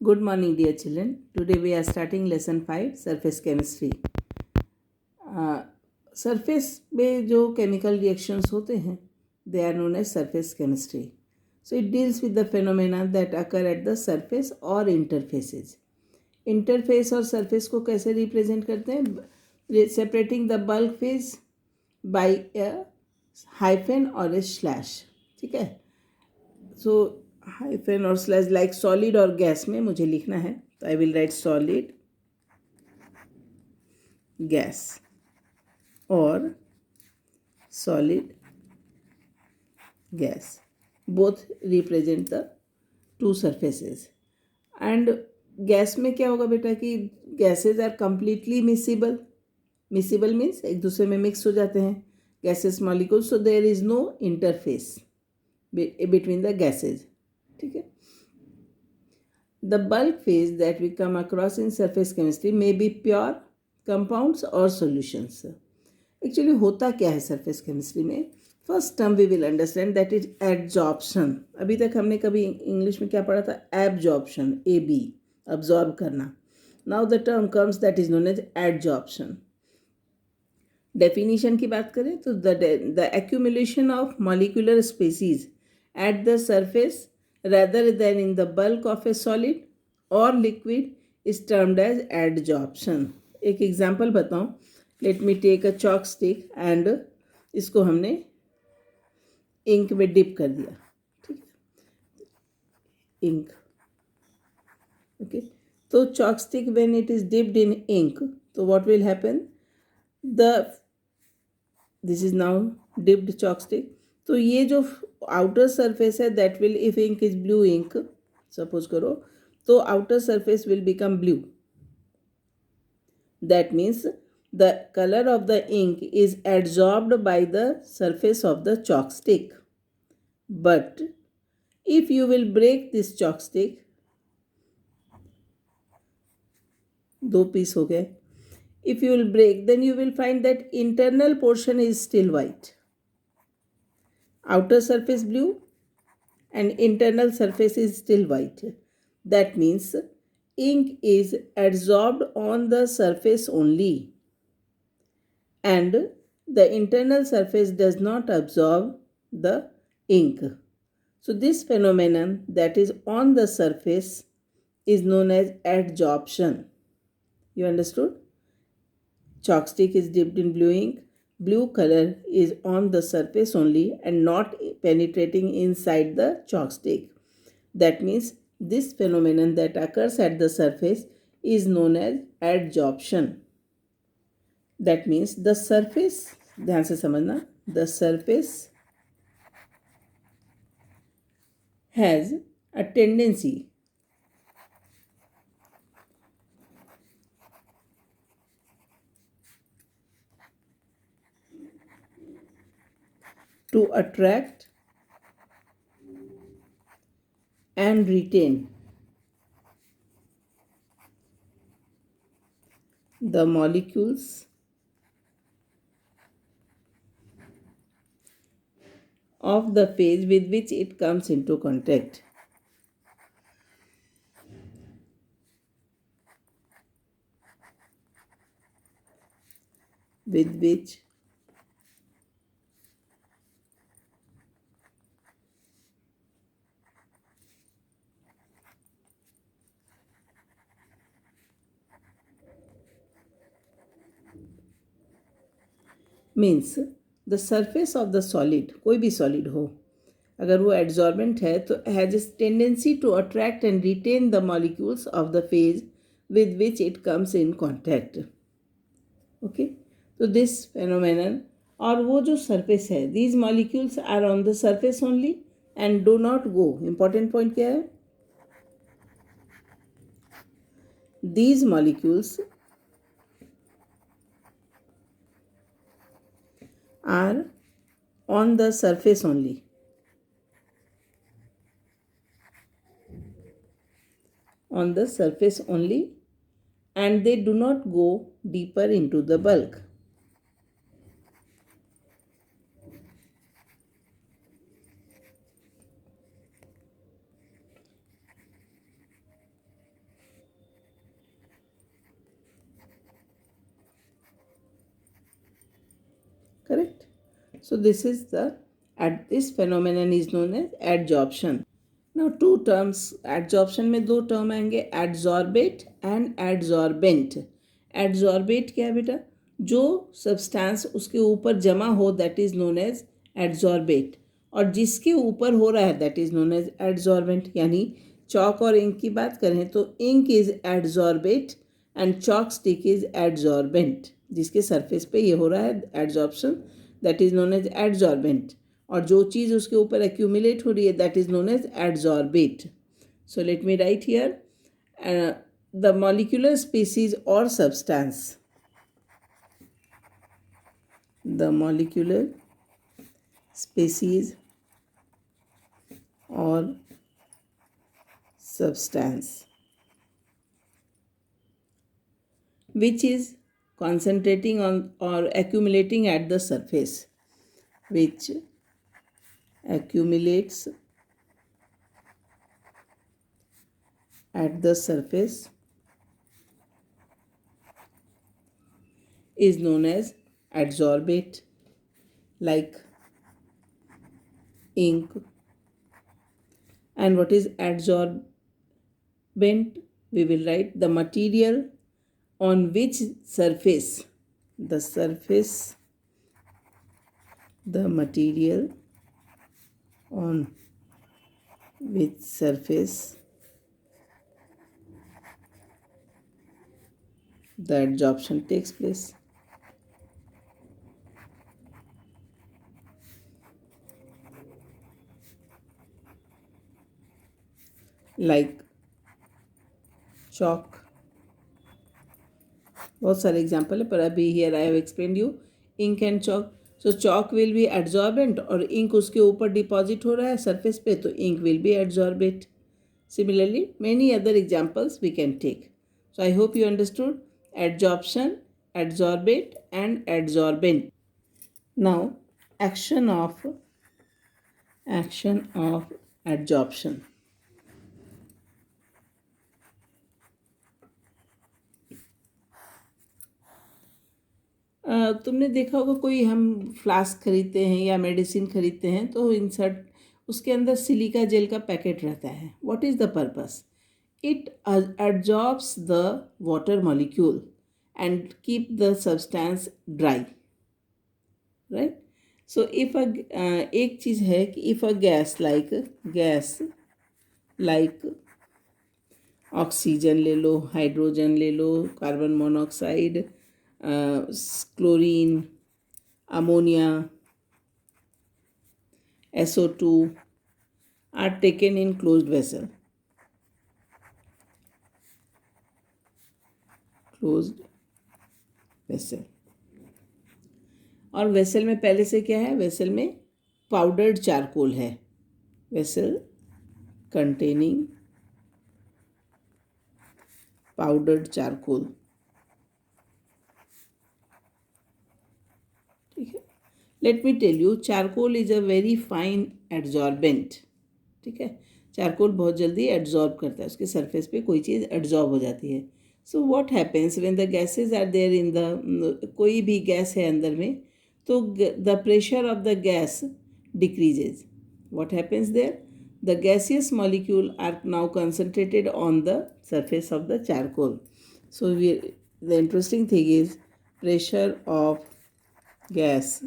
Good morning, dear children. Today we are starting lesson 5 surface chemistry. Surface में जो chemical reactions होते हैं they are known as surface chemistry. So it deals with the phenomena that occur at the surface और interfaces. Interface और surface को कैसे represent करते हैं? Separating the bulk phase by a hyphen और ए स्लैश. ठीक है. सो हाइफन और स्लैश लाइक सॉलिड और गैस में मुझे लिखना है, तो I will write solid gas और solid gas both represent the two surfaces. and gas में क्या होगा बेटा कि gases are completely miscible means एक दूसरे में mix हो जाते हैं gases molecules, so there is no interface between the gases. ठीक है. The bulk phase that we come across in surface chemistry may be pure compounds or solutions. Actually होता क्या है सरफेस केमिस्ट्री में? First term we will understand that is adsorption. अभी तक हमने कभी इंग्लिश में क्या पढ़ा था? एब्जॉर्प्शन, ए बी, अब्जॉर्ब करना. Now the term comes that is known as adsorption. Definition की बात करें तो the accumulation of molecular species at the surface rather than in the bulk of a solid or liquid is termed as adsorption. एक example बताऊं. Let me take a chalk stick and इसको हमने ink में dip कर दिया. ठीक है. Ink. Okay. तो chalk stick when it is dipped in ink, तो what will happen? This is now dipped chalk stick. तो ये जो आउटर सरफेस है that will, if ink is blue ink suppose करो, तो outer surface will become blue. That means the color of the ink is adsorbed by the surface of the chalk stick. But if you will break this chalk stick, दो piece हो गए. If you will break, then you will find that internal portion is still white. Outer surface blue and internal surface is still white. That means ink is adsorbed on the surface only, and the internal surface does not absorb the ink. So this phenomenon that is on the surface is known as adsorption. You understood? Chalk stick is dipped in blue ink. Blue color is on the surface only and not penetrating inside the chalk stick. That means this phenomenon that occurs at the surface is known as adsorption. That means the surface, ध्यान से समझना, the surface has a tendency to attract and retain the molecules of the phase with which it comes into contact. With which means the surface of the solid, कोई भी solid हो, अगर वो adsorbent है तो has a tendency to attract and retain the molecules of the phase with which it comes in contact. Okay, so this phenomenon, और वो जो surface है, these molecules are on the surface only and do not go. Important point क्या है? These molecules are on the surface only. On the surface only, and they do not go deeper into the bulk. correct? So this is this phenomenon is known as adsorption. Now two terms, adsorption में दो term आएंगे, adsorbate and adsorbent. Adsorbate क्या है बेटा? जो substance उसके ऊपर जमा हो that is known as adsorbate, और जिसके ऊपर हो रहा है that is known as adsorbent. यानी chalk और ink की बात करें तो ink is adsorbate and chalk stick is adsorbent. जिसके surface पे ये हो रहा है adsorption that is known as adsorbent, और जो चीज़ उसके ऊपर accumulate हो रही है that is known as adsorbate. So let me write here the molecular species or substance. The molecular species or substance which is concentrating on or accumulating at the surface, which accumulates at the surface is known as adsorbate, like ink. And what is adsorbent? We will write the material on which surface, the material on which surface the adsorption takes place. Like chalk. बहुत सारे example है पर अभी here I have explain you ink and chalk. So chalk will be adsorbent और ink उसके ऊपर deposit हो रहा है सरफेस पे तो ink will be adsorbate. Similarly, many other examples we can take. So I hope you understood adsorption, adsorbate and adsorbent. Now action of adsorption. तुमने देखा होगा कोई हम फ्लास्क खरीदते हैं या मेडिसिन खरीदते हैं तो इंसर्ट उसके अंदर सिलिका जेल का पैकेट रहता है. What is the purpose? It absorbs the water molecule and keep the substance dry, right? So if एक चीज़ है कि if a gas like oxygen ले लो, हाइड्रोजन ले लो, carbon monoxide, chlorine, ammonia, SO2 are taken in closed vessel. और vessel में पहले से क्या है? वेसल में पाउडर्ड चारकोल है. Vessel containing powdered charcoal. ठीक है. Let me tell you, charcoal is a very fine adsorbent. ठीक है, चारकोल बहुत जल्दी एड्जॉर्ब करता है, उसके सरफेस पे कोई चीज़ एड्जॉर्ब हो जाती है. So what happens when the gases are there in the, कोई भी गैस है अंदर में तो the pressure of the gas decreases. What happens there? The gaseous molecule are now concentrated on the surface of the charcoal. So the interesting thing is pressure of gas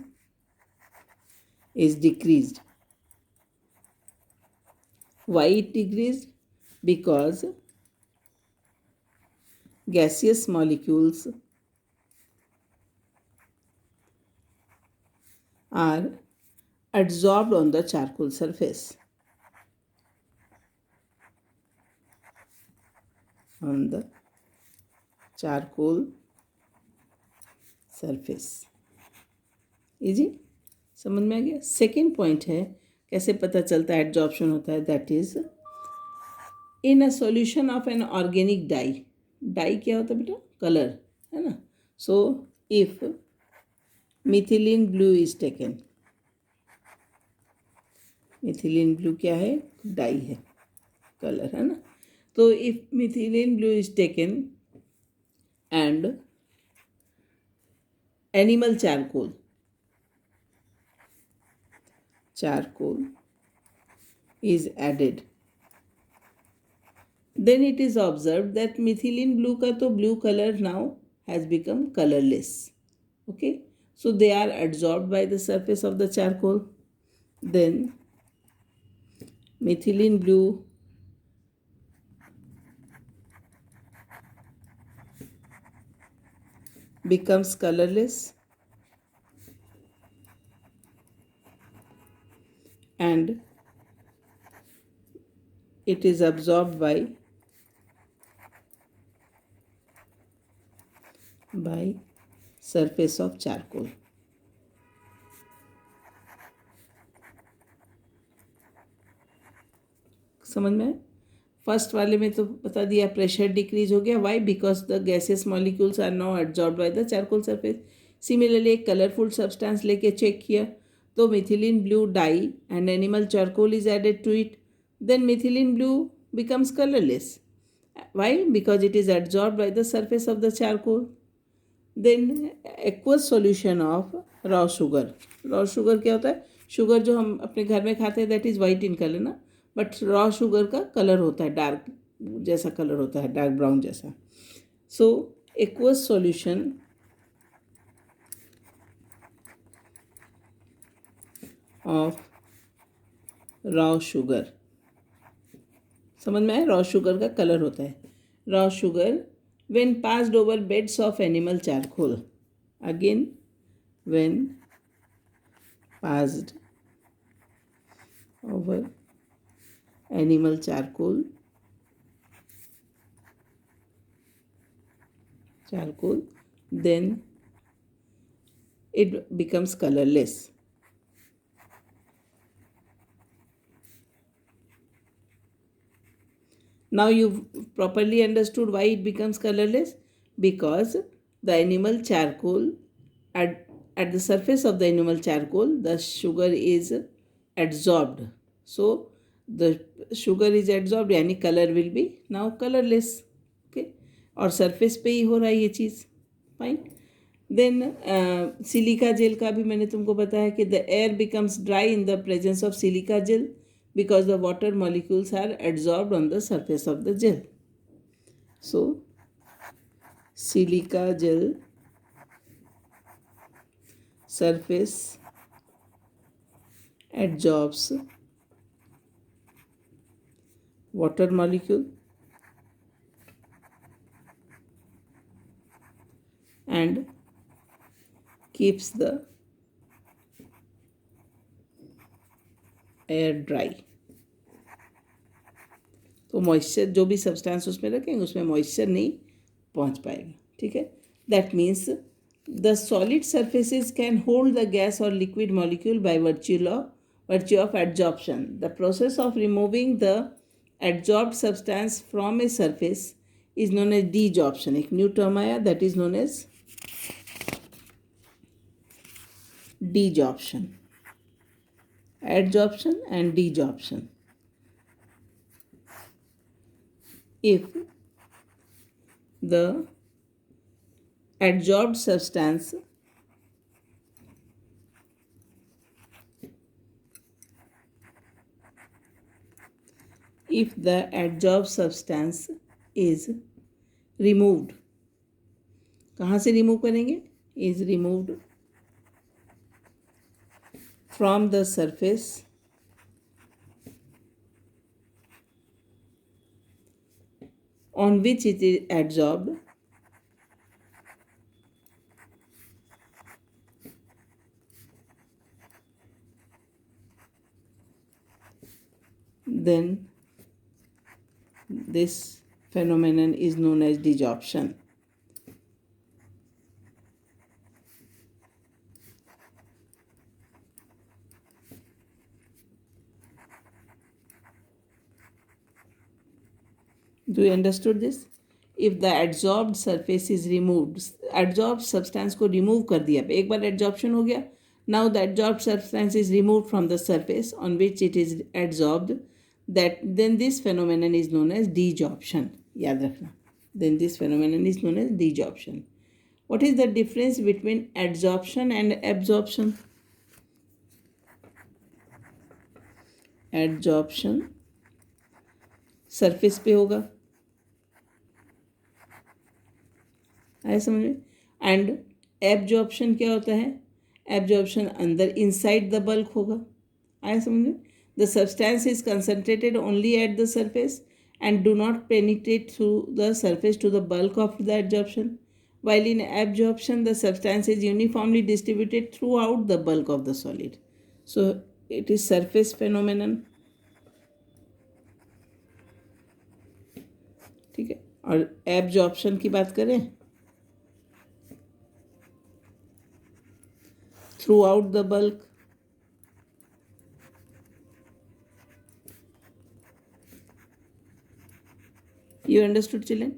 is decreased. Why it decreased? Because gaseous molecules are adsorbed on the charcoal surface. On the charcoal surface. Easy समझ में आ गया? Second point है कैसे पता चलता है adsorption होता है. That is in a solution of an organic dye. Dye क्या होता है बेटा? कलर, है ना. So if methylene blue is taken, methylene blue क्या है? डाई है, कलर है ना. तो if methylene blue is taken and animal charcoal, charcoal is added, then it is observed that methylene blue ka to blue color now has become colorless. Okay, so they are adsorbed by the surface of the charcoal. Then methylene blue becomes colorless and it is absorbed by surface of charcoal. समझ में? First वाले में तो बता दिया pressure decrease हो गया. Why? Because the gases molecules are now absorb by the charcoal surface. Similarly एक कलरफुल सब्सटेंस लेके चेक किया तो methylene blue dye and animal charcoal is added to it, then methylene blue becomes colorless. Why? Because it is adsorbed by the surface of the charcoal. Then aqueous solution of raw sugar. raw sugar क्या होता है? Sugar जो हम अपने घर में खाते हैं that is white in colour ना, बट रॉ शुगर का कलर होता है डार्क जैसा कलर होता है, डार्क ब्राउन जैसा. So aqueous solution of raw sugar. समझ में आया? रॉ शुगर का कलर होता है. Raw sugar when passed over beds of animal charcoal. Again, when passed over animal charcoal, then it becomes colorless. Now you've properly understood why it becomes colorless, because the animal charcoal at the surface of the animal charcoal the sugar is adsorbed. So the sugar is adsorbed यानी color will be now colorless. Okay, और surface पे ही हो रहा है ये चीज़. Fine. Then silica gel का भी मैंने तुमको बताया कि the air becomes dry in the presence of silica gel because the water molecules are adsorbed on the surface of the gel. So silica gel surface adsorbs water molecule and keeps the air dry. तो moisture जो भी substance उसमें रखेंगे उसमें moisture नहीं पहुंच पाएगा. ठीक है. That means the solid surfaces can hold the gas और liquid molecule by virtue of adsorption. The process of removing the adsorbed substance from a surface is known as desorption. एक न्यू टर्म आया that is known as desorption. Adsorption and desorption. If the adsorbed substance is removed, कहाँ से remove करेंगे? is removed from the surface on which it is adsorbed, then this phenomenon is known as desorption. Do you understood this? If the adsorbed surface is removed, adsorbed substance को remove कर दिया. एक बार adsorption हो गया. Now the adsorbed substance is removed from the surface on which it is adsorbed. Then this phenomenon is known as desorption. याद रखना. Then this phenomenon is known as desorption. What is the difference between adsorption and absorption? Adsorption surface पे होगा, आया समझ में। And absorption क्या होता है, एब्जॉर्प्शन अंदर इनसाइड द बल्क होगा, आया समझ में। The substance is concentrated only eight the surface and do not penetrate through the surface to the bulk of the adsorption, while in absorption the substance is uniformly distributed throughout the bulk of the solid. So it is surface phenomenon, ठीक है। और absorption की बात करें, through out the bulk, you understood children.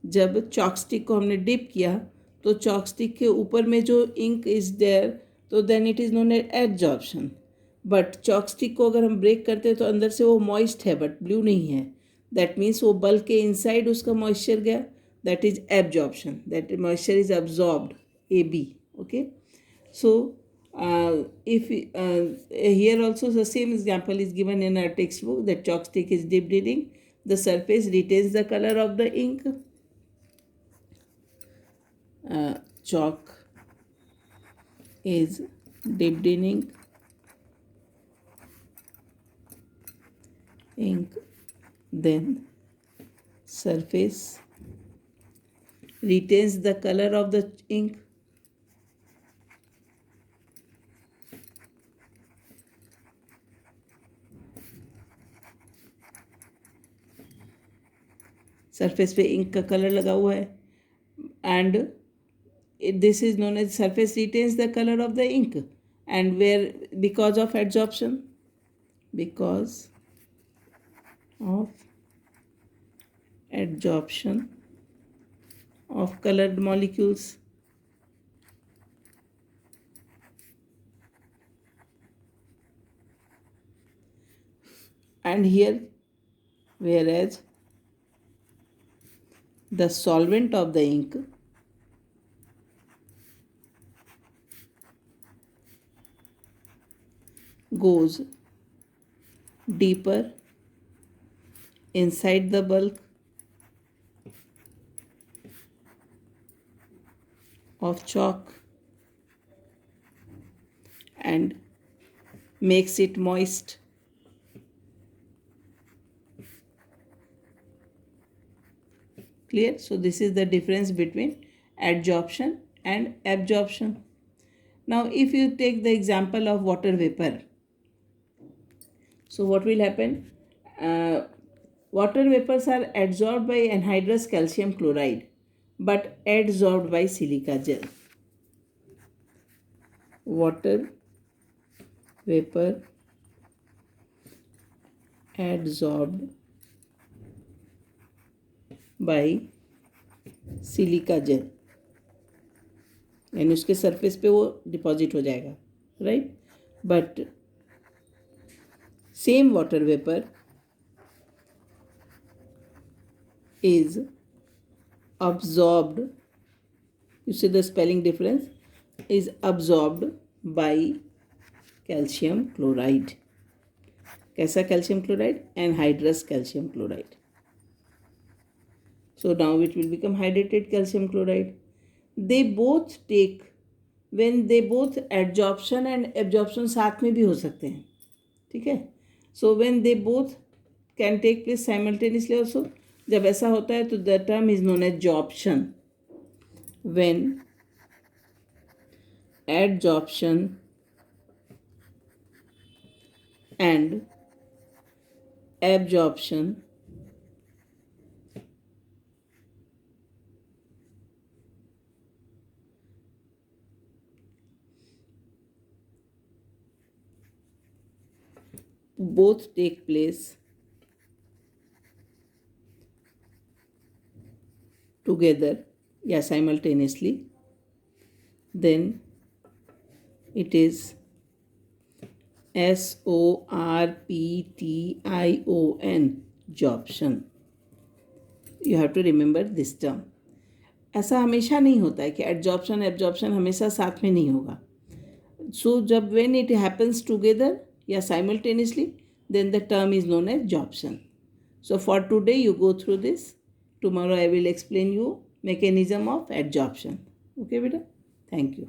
जब chalk stick को हमने dip किया तो चॉक स्टिक के ऊपर में जो इंक इज देयर, तो then it is known as adsorption. But chalk stick को अगर हम ब्रेक करते हैं तो अंदर से वो मॉइस्ट है बट ब्लू नहीं है, दैट मीन्स वो बल्क के इनसाइड उसका मॉइस्चर गया, that is absorption, that moisture is absorbed, A B, okay. So if here also the same example is given in our textbook, that chalk stick is dipped in ink, the surface retains the color of the ink, chalk is dipped in ink, then surface retains the color of the ink, surface पे ink का colour लगा हुआ है, and this is known as surface retains the color of the ink, and where because of adsorption, because of adsorption of colored molecules, and here whereas the solvent of the ink goes deeper inside the bulk of chalk and makes it moist, clear? So this is the difference between adsorption and absorption. Now if you take the example of water vapor, so what will happen, water vapors are adsorbed by anhydrous calcium chloride but adsorbed by silica gel. Water vapor adsorbed by silica gel, यानी उसके surface पे वो deposit हो जाएगा, right. But same water vapour is absorbed, you see the spelling difference, is absorbed by calcium chloride. कैसा calcium chloride? Anhydrous calcium chloride. So now it will become hydrated calcium chloride. They both take, when they both adsorption and absorption साथ में भी हो सकते हैं, ठीक है। So when they both can take place simultaneously also, जब ऐसा होता है तो the term is known as sorption. When adsorption and absorption both take place together या simultaneously, then it is SORPTION, jobtion. You have to remember this term. ऐसा हमेशा नहीं होता है कि एडजॉर्प्शन एब्जॉर्प्शन हमेशा साथ में नहीं होगा। सो जब व्हेन इट हैपन्स टुगेदर या simultaneously, then the term is known as jobson. So for today you go through this. Tomorrow I will explain you mechanism of adsorption. Okay beta? Thank you.